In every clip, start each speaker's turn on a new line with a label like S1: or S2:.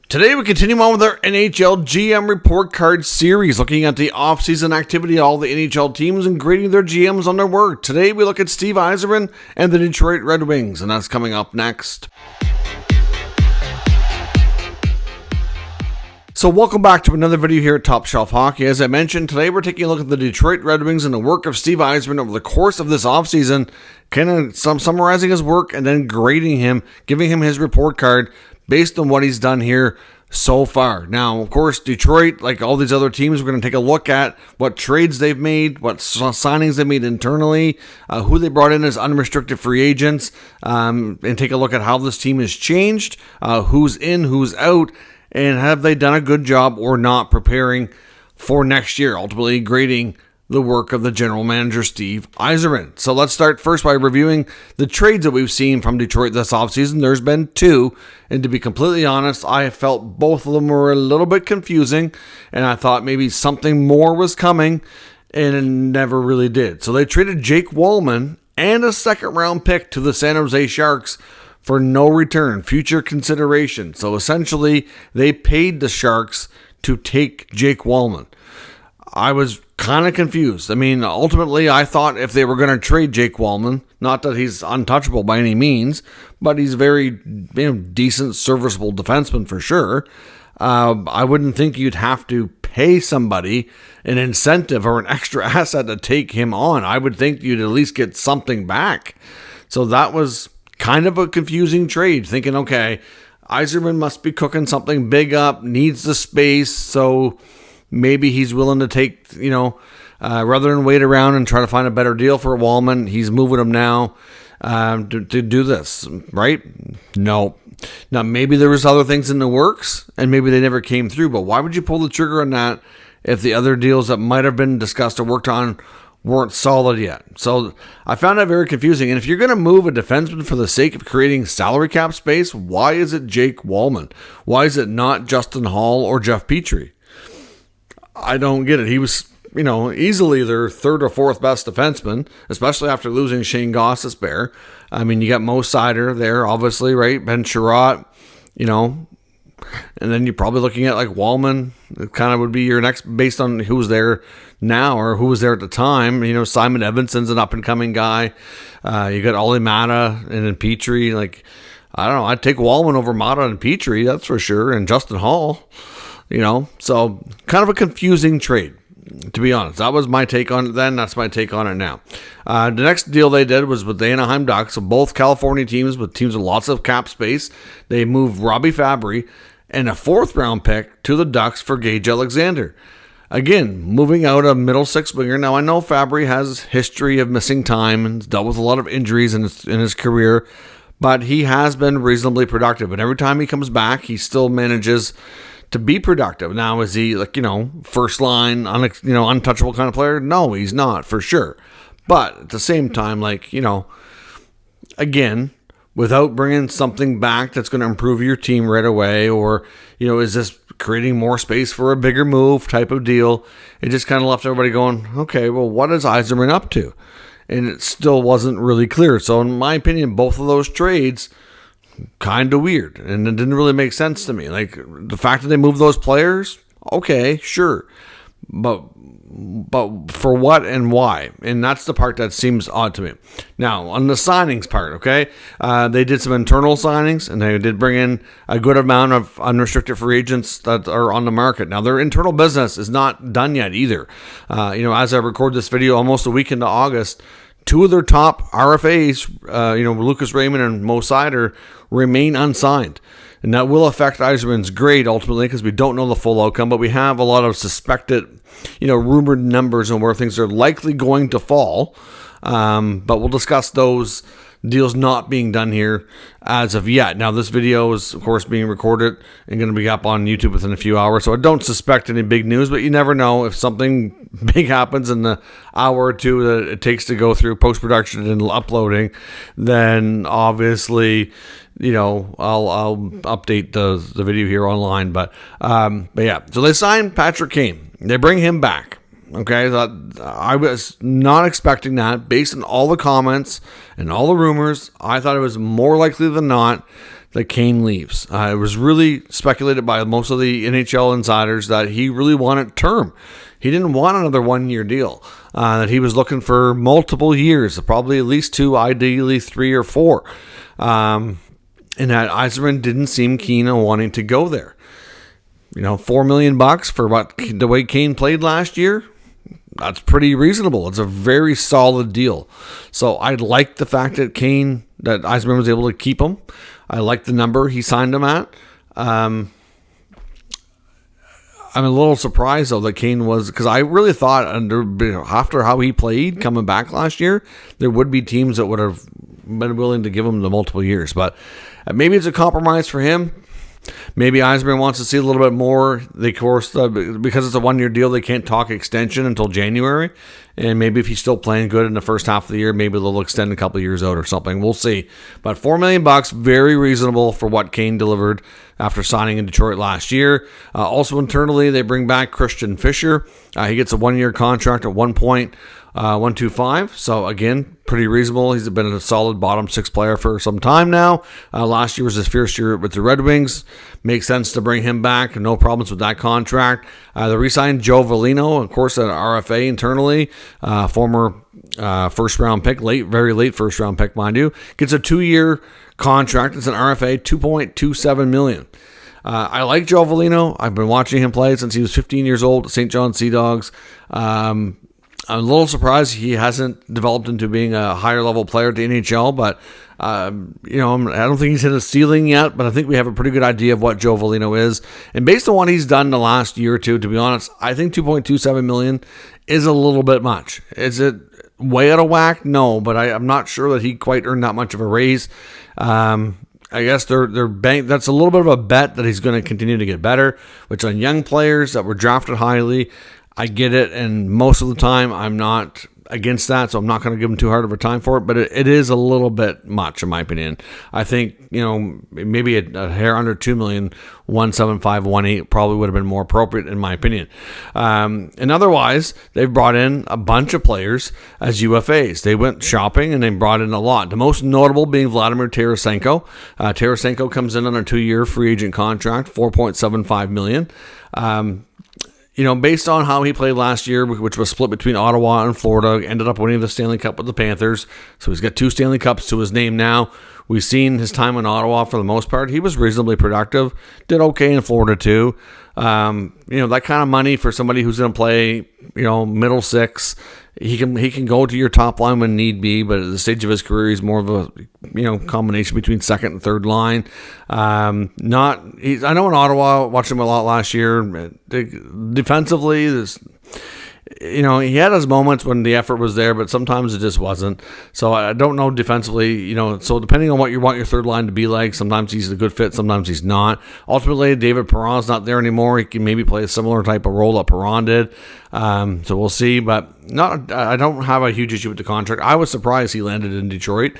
S1: Today we continue on with our NHL GM report card series, looking at the offseason activity of all the NHL teams and grading their GMs on their work. Today we look at Steve Yzerman and the Detroit Red Wings, and that's coming up next. So welcome back to another video here at Top Shelf Hockey. As I mentioned, today we're taking a look at the Detroit Red Wings and the work of Steve Yzerman over the course of this offseason, kind of summarizing his work and then grading him, giving him his report card based on what he's done here so far. Now, of course, Detroit, like all these other teams, we're going to take a look at what trades they've made, what signings they've made internally, who they brought in as unrestricted free agents, and take a look at how this team has changed, who's in, who's out, and have they done a good job or not preparing for next year, ultimately grading the work of the general manager, Steve Yzerman. So let's start first by reviewing the trades that we've seen from Detroit this offseason. There's been two, and to be completely honest, I felt both of them were a little bit confusing, and I thought maybe something more was coming, and it never really did. So they traded Jake Walman and a second-round pick to the San Jose Sharks for no return, future consideration. So essentially, they paid the Sharks to take Jake Walman. I was kind of confused. I mean, ultimately, I thought if they were going to trade Jake Walman, not that he's untouchable by any means, but he's very decent, serviceable defenseman for sure. I wouldn't think you'd have to pay somebody an incentive or an extra asset to take him on. I would think you'd at least get something back. So that was kind of a confusing trade, thinking, okay, Yzerman must be cooking something big up, needs the space, so maybe he's willing to take, rather than wait around and try to find a better deal for Walman, he's moving him now to do this, right? No. Now, maybe there was other things in the works, and maybe they never came through, but why would you pull the trigger on that if the other deals that might have been discussed or worked on weren't solid yet? So I found that very confusing. And if you're going to move a defenseman for the sake of creating salary cap space, why is it Jake Walman? Why is it not Justin Hall or Jeff Petrie? I don't get it. He was, easily their third or fourth best defenseman, especially after losing Shane Gostisbehere. I mean, you got Mo Seider there, obviously, right? Ben Sherratt, and then you're probably looking at like Walman. It kind of would be your next, based on who's there now or who was there at the time. Simon Evanson's an up-and-coming guy. You got Olli Mata and then Petrie. Like, I don't know. I'd take Walman over Mata and Petrie, that's for sure, and Justin Hall. So kind of a confusing trade, to be honest. That was my take on it then. That's my take on it now. The next deal they did was with the Anaheim Ducks. So both California teams with lots of cap space. They moved Robbie Fabry and a fourth-round pick to the Ducks for Gage Alexander. Again, moving out a middle six winger. Now, I know Fabry has history of missing time and dealt with a lot of injuries in his career, but he has been reasonably productive. And every time he comes back, he still manages to be productive. Now, is he first line, untouchable kind of player? No, he's not, for sure. But at the same time, again, without bringing something back that's going to improve your team right away, or, is this creating more space for a bigger move type of deal? It just kind of left everybody going, okay, well, what is Yzerman up to? And it still wasn't really clear. So in my opinion, both of those trades kind of weird, and it didn't really make sense to me. Like, the fact that they moved those players, okay, sure, but for what and why? And that's the part that seems odd to me. Now, on the signings part, okay, they did some internal signings, and they did bring in a good amount of unrestricted free agents that are on the market. Now, their internal business is not done yet either. As I record this video almost a week into August, two of their top RFAs, Lucas Raymond and Mo Seider, remain unsigned. And that will affect Yzerman's grade ultimately, because we don't know the full outcome, but we have a lot of suspected, rumored numbers on where things are likely going to fall. But we'll discuss those deals not being done here as of yet. Now, this video is, of course, being recorded and going to be up on YouTube within a few hours, so I don't suspect any big news, but you never know. If something big happens in the hour or two that it takes to go through post-production and uploading, then obviously, I'll update the video here online. But yeah, so they signed Patrick Kane. They bring him back. Okay, I was not expecting that based on all the comments and all the rumors. I thought it was more likely than not that Kane leaves. It was really speculated by most of the NHL insiders that he really wanted term. He didn't want another one-year deal, that he was looking for multiple years, probably at least 2, ideally 3 or 4. And that Yzerman didn't seem keen on wanting to go there. $4 million for the way Kane played last year, that's pretty reasonable. It's a very solid deal. So I like the fact that Yzerman was able to keep him. I like the number he signed him at. I'm a little surprised, though, that Kane was, because I really thought after how he played coming back last year, there would be teams that would have been willing to give him the multiple years. But maybe it's a compromise for him. Maybe Yzerman wants to see a little bit more. Of course, because it's a one-year deal, they can't talk extension until January. And maybe if he's still playing good in the first half of the year, maybe they'll extend a couple of years out or something. We'll see. But $4 million, very reasonable for what Kane delivered after signing in Detroit last year. Also internally, they bring back Christian Fischer. He gets a one-year contract at 1.125. So again, pretty reasonable. He's been a solid bottom 6 player for some time now. Last year was his first year with the Red Wings. Makes sense to bring him back. No problems with that contract. They re-signed Joe Veleno, of course, at RFA internally. Former first-round pick, very late first-round pick, mind you. Gets a 2-year contract. It's an RFA, $2.27 million. I like Joe Veleno. I've been watching him play since he was 15 years old at St. John Sea Dogs. I'm a little surprised he hasn't developed into being a higher level player at the NHL, but I don't think he's hit a ceiling yet, but I think we have a pretty good idea of what Joe Veleno is. And based on what he's done the last year or two, to be honest, I think $2.27 million is a little bit much. Is it way out of whack? No, but I'm not sure that he quite earned that much of a raise. I guess that's a little bit of a bet that he's going to continue to get better, which on young players that were drafted highly, I get it, and most of the time I'm not against that, so I'm not going to give him too hard of a time for it, but it is a little bit much in my opinion. I think, maybe a hair under $2 million, 1.75, 1.8 probably would have been more appropriate in my opinion. And otherwise, they've brought in a bunch of players as UFAs. They went shopping and they brought in a lot. The most notable being Vladimir Tarasenko. Tarasenko comes in on a 2-year free agent contract, $4.75 million. Based on how he played last year, which was split between Ottawa and Florida, ended up winning the Stanley Cup with the Panthers. So he's got 2 Stanley Cups to his name now. We've seen his time in Ottawa for the most part. He was reasonably productive. Did okay in Florida too. That kind of money for somebody who's going to play, middle 6. He can go to your top line when need be, but at the stage of his career, he's more of a combination between second and third line. I know in Ottawa, watched him a lot last year. Defensively, he had his moments when the effort was there, but sometimes it just wasn't. So I don't know defensively, so depending on what you want your third line to be like, sometimes he's a good fit, sometimes he's not. Ultimately, David Perron's not there anymore. He can maybe play a similar type of role that Perron did. So we'll see, but I don't have a huge issue with the contract. I was surprised he landed in Detroit.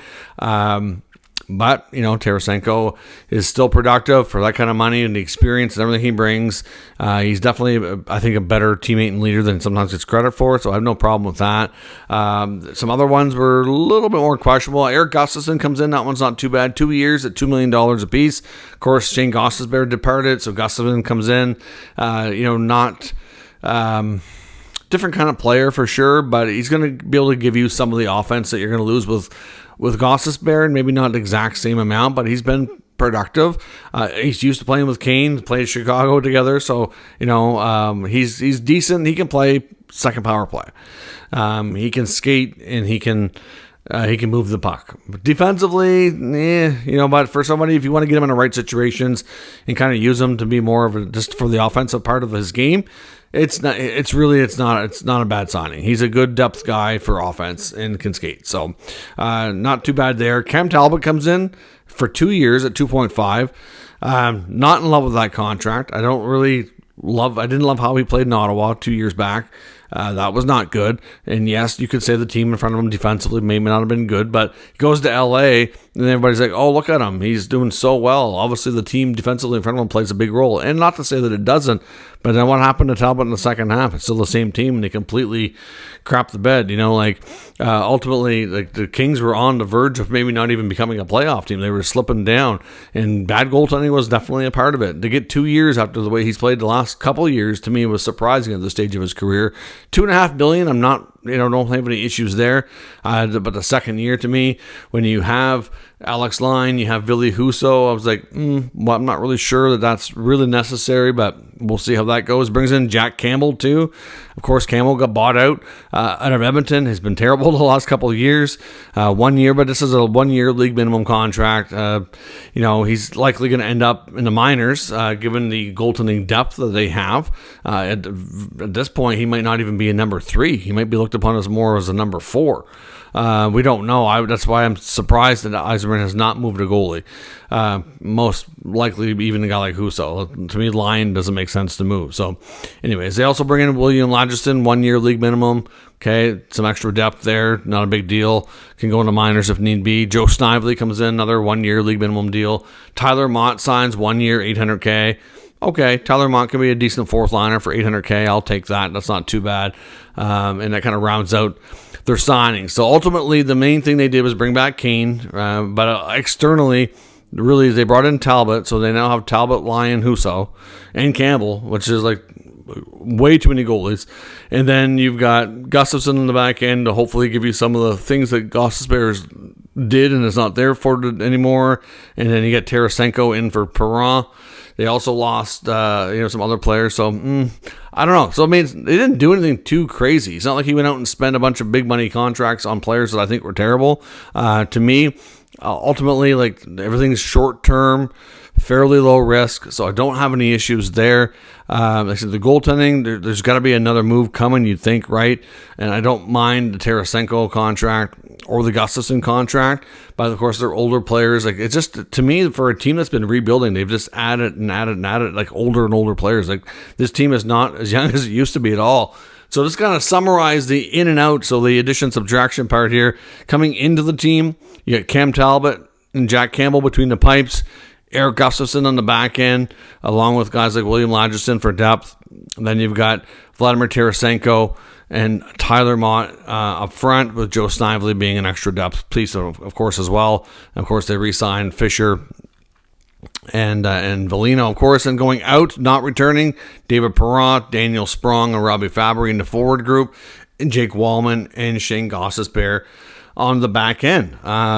S1: But, Tarasenko is still productive for that kind of money and the experience and everything he brings. He's definitely, I think, a better teammate and leader than sometimes gets credit for, so I have no problem with that. Some other ones were a little bit more questionable. Eric Gustafsson comes in. That one's not too bad. 2 years at $2 million apiece. Of course, Shane Gostisbehere departed, so Gustafsson comes in. Not... different kind of player for sure, but he's going to be able to give you some of the offense that you're going to lose with Gostisbehere, and maybe not the exact same amount, but he's been productive. He's used to playing with Kane, played Chicago together, so he's decent. He can play second power play. He can skate and he can move the puck. But defensively, but for somebody, if you want to get him in the right situations and kind of use him to be more of just for the offensive part of his game, it's not a bad signing. He's a good depth guy for offense and can skate. So, not too bad there. Cam Talbot comes in for 2 years at 2.5. Not in love with that contract. I didn't love how he played in Ottawa 2 years back. That was not good. And yes, you could say the team in front of him defensively may not have been good, but he goes to LA and everybody's like, oh, look at him. He's doing so well. Obviously, the team defensively in front of him plays a big role. And not to say that it doesn't, but then what happened to Talbot in the second half? It's still the same team, and they completely crapped the bed. Ultimately, like the Kings were on the verge of maybe not even becoming a playoff team. They were slipping down, and bad goaltending was definitely a part of it. To get 2 years after the way he's played the last couple of years, to me, was surprising at this stage of his career. $2.5 million, I'm not, don't have any issues there. But the second year, to me, when you have Alex Line, you have Ville Husso, I was like, well, I'm not really sure that that's really necessary, but we'll see how that goes. Brings in Jack Campbell, too. Of course, Campbell got bought out of Edmonton. Has been terrible the last couple of years. 1 year, but this is a 1 year league minimum contract. He's likely going to end up in the minors, given the goaltending depth that they have. At this point, he might not even be a number 3. He might be looked upon as more as a number 4. We don't know. That's why I'm surprised that Yzerman has not moved a goalie. Most likely even a guy like Husso. To me, Lyon doesn't make sense to move. So anyways, they also bring in William Lagesson, 1 year league minimum. Okay, some extra depth there. Not a big deal. Can go into minors if need be. Joe Snively comes in, another 1 year league minimum deal. Tyler Mott signs 1 year, $800K. Okay, Tyler Mott can be a decent fourth liner for $800K. I'll take that. That's not too bad. And that kind of rounds out their signings. So ultimately, the main thing they did was bring back Kane. But externally, really, they brought in Talbot. So they now have Talbot, Lyon, Husso, and Campbell, which is like way too many goalies. And then you've got Gustafson in the back end to hopefully give you some of the things that Gostisbehere did and is not there for it anymore. And then you get Tarasenko in for Perron. They also lost, some other players. So, I don't know. So, I mean, they didn't do anything too crazy. It's not like he went out and spent a bunch of big money contracts on players that I think were terrible. To me, ultimately, like, everything's short term, fairly low risk. So, I don't have any issues there. Like I said, the goaltending, there's got to be another move coming, you'd think, right? And I don't mind the Tarasenko contract or the Gustafson contract. But, of course, they're older players. Like, it's just, to me, for a team that's been rebuilding, they've just added and added and added, like, older and older players. Like, this team is not as young as it used to be at all. So just kind of summarize the in and out. So the addition subtraction part here. Coming into the team, you got Cam Talbot and Jack Campbell between the pipes. Eric Gustafson on the back end, along with guys like William Lagesson for depth. And then you've got Vladimir Tarasenko and Tyler Mott up front, with Joe Snively being an extra depth piece, of course, as well. And of course, they re-signed Fisher and Vellino, of course. And going out, not returning, David Perron, Daniel Sprong, and Robbie Fabry in the forward group, and Jake Wallman and Shane Gostisbehere on the back end.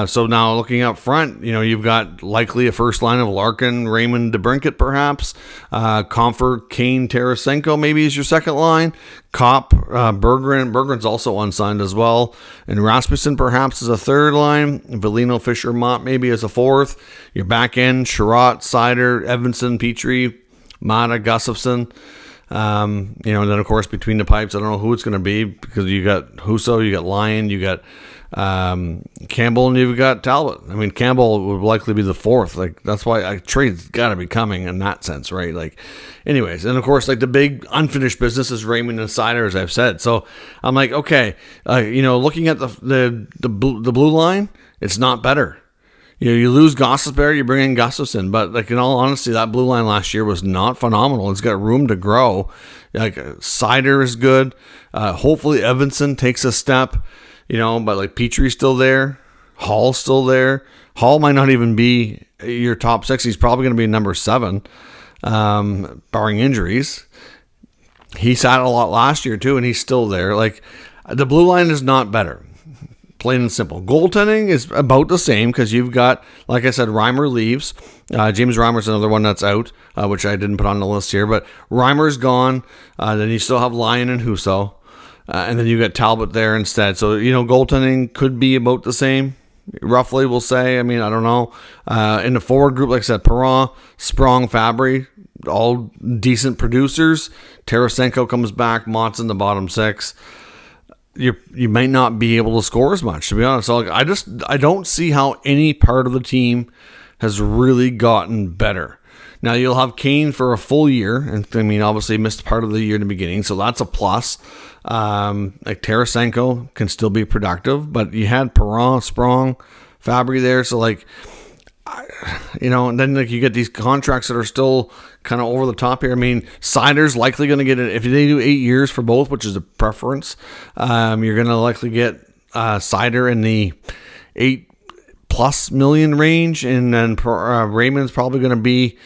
S1: So now looking up front, you've got likely a first line of Larkin, Raymond, DeBrincat, perhaps. Comfort, Kane, Tarasenko maybe is your second line. Kopp, Berggren. Berggren's also unsigned as well. And Rasmussen perhaps as a third line. Vellino, Fisher, Mott maybe as a fourth. Your back end, Sherratt, Seider, Evanson, Petrie, Mata, Gustafson. And then of course between the pipes, I don't know who it's going to be, because you got Husso, you got Lyon, you got Campbell, and you've got Talbot. I mean, Campbell would likely be the fourth. Like, that's why a trade's got to be coming in that sense, right? Like, anyways, and of course, like, the big unfinished business is Raymond and Seider, as I've said. So I'm like, okay, looking at the blue line, it's not better. You lose Gostisbehere, you bring in Gustafson, but like, in all honesty, that blue line last year was not phenomenal. It's got room to grow. Like, Seider is good. Hopefully Evanson takes a step. But like, Petrie's still there. Hall's still there. Hall might not even be your top 6. He's probably going to be number 7, barring injuries. He sat a lot last year too, and he's still there. Like, the blue line is not better. Plain and simple. Goaltending is about the same, because you've got, like I said, Reimer leaves. James Reimer's another one that's out, which I didn't put on the list here. But Reimer's gone. Then you still have Lyon and Husso. And then you got Talbot there instead. So, goaltending could be about the same, roughly, we'll say. I mean, I don't know. In the forward group, like I said, Perron, Sprong, Fabry, all decent producers. Tarasenko comes back. Mott's in the bottom 6. You might not be able to score as much, to be honest. So, I don't see how any part of the team has really gotten better. Now you'll have Kane for a full year, and I mean obviously missed part of the year in the beginning, so that's a plus. Like Tarasenko can still be productive, but you had Perron, Sprong, Fabry there, so like, and then like you get these contracts that are still kind of over the top here. I mean, Seider's likely going to get it if they do 8 years for both, which is a preference. You're going to likely get Seider in the $8+ million range, and then Raymond's probably going to be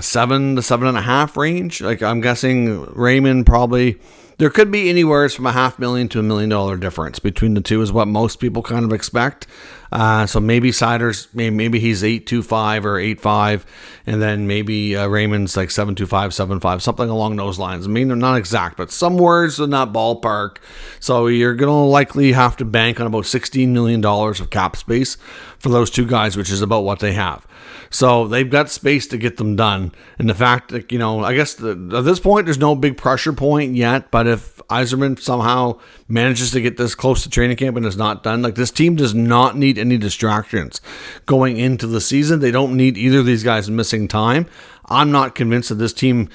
S1: 7 to 7.5 range. Like I'm guessing Raymond probably. There could be anywhere from $500,000 to $1 million difference between the two is what most people kind of expect. So maybe Seider's, maybe he's 8.25 or 8.5, and then maybe Raymond's like 7.25, 7.5, something along those lines. I mean, they're not exact, but somewhere's in that ballpark. So you're going to likely have to bank on about $16 million of cap space for those two guys, which is about what they have. So they've got space to get them done. And the fact that, I guess at this point, there's no big pressure point yet. But if Yzerman somehow manages to get this close to training camp and is not done, like this team does not need any distractions going into the season. They don't need either of these guys missing time. I'm not convinced that this team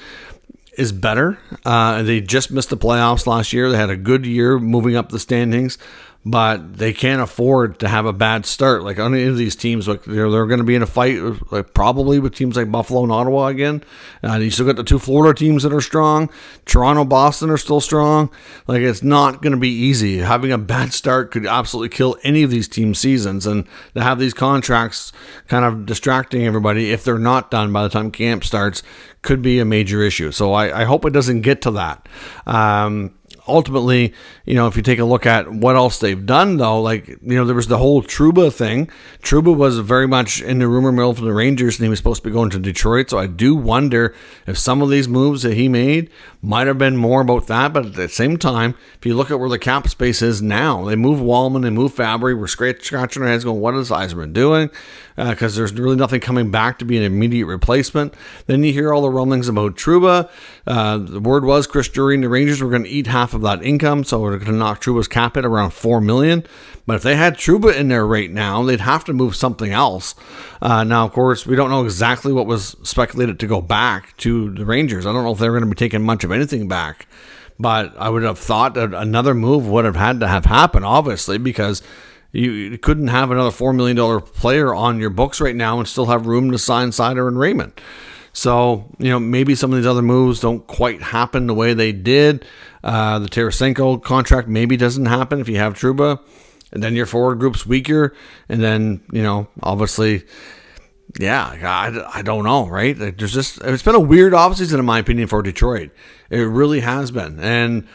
S1: is better. They just missed the playoffs last year. They had a good year moving up the standings, but they can't afford to have a bad start. Like any of these teams, like they're going to be in a fight, like probably with teams like Buffalo and Ottawa again. You still got the two Florida teams that are strong. Toronto, Boston are still strong. Like it's not going to be easy. Having a bad start could absolutely kill any of these team seasons, and to have these contracts kind of distracting everybody if they're not done by the time camp starts could be a major issue. So I hope it doesn't get to that. Ultimately, if you take a look at what else they've done, though, like, there was the whole Trouba thing. Trouba was very much in the rumor mill for the Rangers, and he was supposed to be going to Detroit. So I do wonder if some of these moves that he made might have been more about that. But at the same time, if you look at where the cap space is now, they move Wallman, they move Fabry. We're scratching our heads going, what is Yzerman doing? Because there's really nothing coming back to be an immediate replacement. Then you hear all the rumblings about Trouba. The word was Chris Drury and the Rangers were going to eat half of that income, so we're going to knock Trouba's cap at around $4 million. But if they had Trouba in there right now, they'd have to move something else. Now, of course, we don't know exactly what was speculated to go back to the Rangers. I don't know if they're going to be taking much of anything back. But I would have thought that another move would have had to have happened, obviously, because you couldn't have another $4 million player on your books right now and still have room to sign Seider and Raymond. So, maybe some of these other moves don't quite happen the way they did. The Tarasenko contract maybe doesn't happen if you have Trouba. And then your forward group's weaker. And then, obviously, I don't know, right? Like, it's been a weird offseason, in my opinion, for Detroit. It really has been. And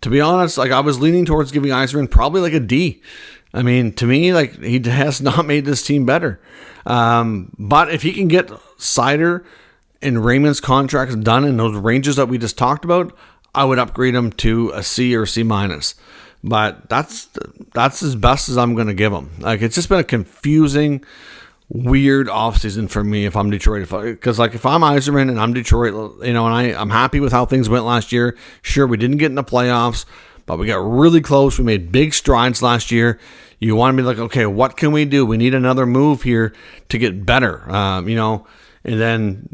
S1: to be honest, like I was leaning towards giving Yzerman probably like a D. I mean, to me, like he has not made this team better. But if he can get Seider and Raymond's contracts done in those ranges that we just talked about, I would upgrade him to a C or C-. But that's as best as I'm going to give him. Like it's just been a confusing, weird offseason for me if I'm Detroit. Because if I'm Yzerman and I'm Detroit, and I'm happy with how things went last year. Sure, we didn't get in the playoffs, but we got really close. We made big strides last year. You want to be like, okay, what can we do? We need another move here to get better, and then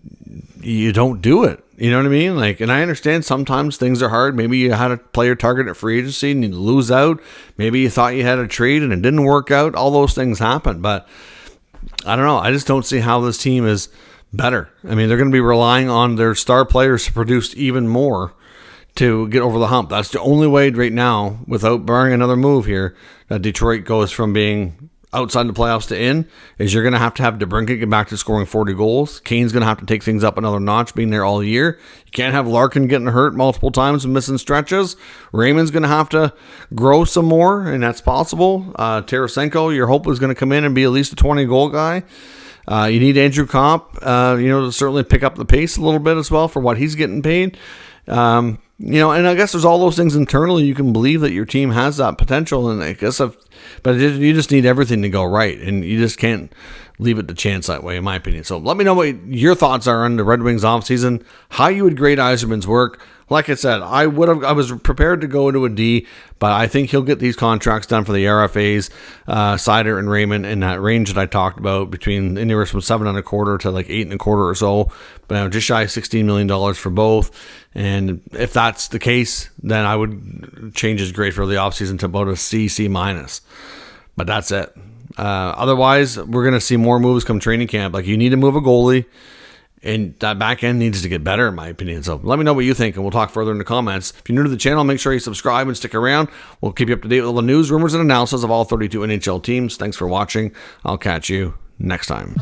S1: you don't do it. You know what I mean? Like, and I understand sometimes things are hard. Maybe you had a player target at free agency and you lose out. Maybe you thought you had a trade and it didn't work out. All those things happen, but I don't know. I just don't see how this team is better. I mean, they're going to be relying on their star players to produce even more to get over the hump. That's the only way right now, without barring another move here, that Detroit goes from being outside the playoffs to in, is you're going to have DeBrincat get back to scoring 40 goals. Kane's going to have to take things up another notch, being there all year. You can't have Larkin getting hurt multiple times and missing stretches. Raymond's going to have to grow some more, and that's possible. Tarasenko, your hope is going to come in and be at least a 20-goal guy. You need Andrew Kopp, to certainly pick up the pace a little bit as well for what he's getting paid. And I guess there's all those things internally you can believe that your team has that potential, and I guess but you just need everything to go right, and you just can't leave it to chance that way, in my opinion. So let me know what your thoughts are on the Red Wings offseason, how you would grade Yzerman's work. Like I said, I was prepared to go into a D, but I think he'll get these contracts done for the RFAs, Seider and Raymond, in that range that I talked about, between anywhere from 7.25 to like 8.25 or so, but just shy of $16 million for both. And if that's the case, then I would change his grade for the offseason to about a C minus. But that's it. Otherwise, we're going to see more moves come training camp. Like, you need to move a goalie, and that back end needs to get better, in my opinion. So let me know what you think, and we'll talk further in the comments. If you're new to the channel, make sure you subscribe and stick around. We'll keep you up to date with all the news, rumors, and analysis of all 32 NHL teams. Thanks for watching. I'll catch you next time.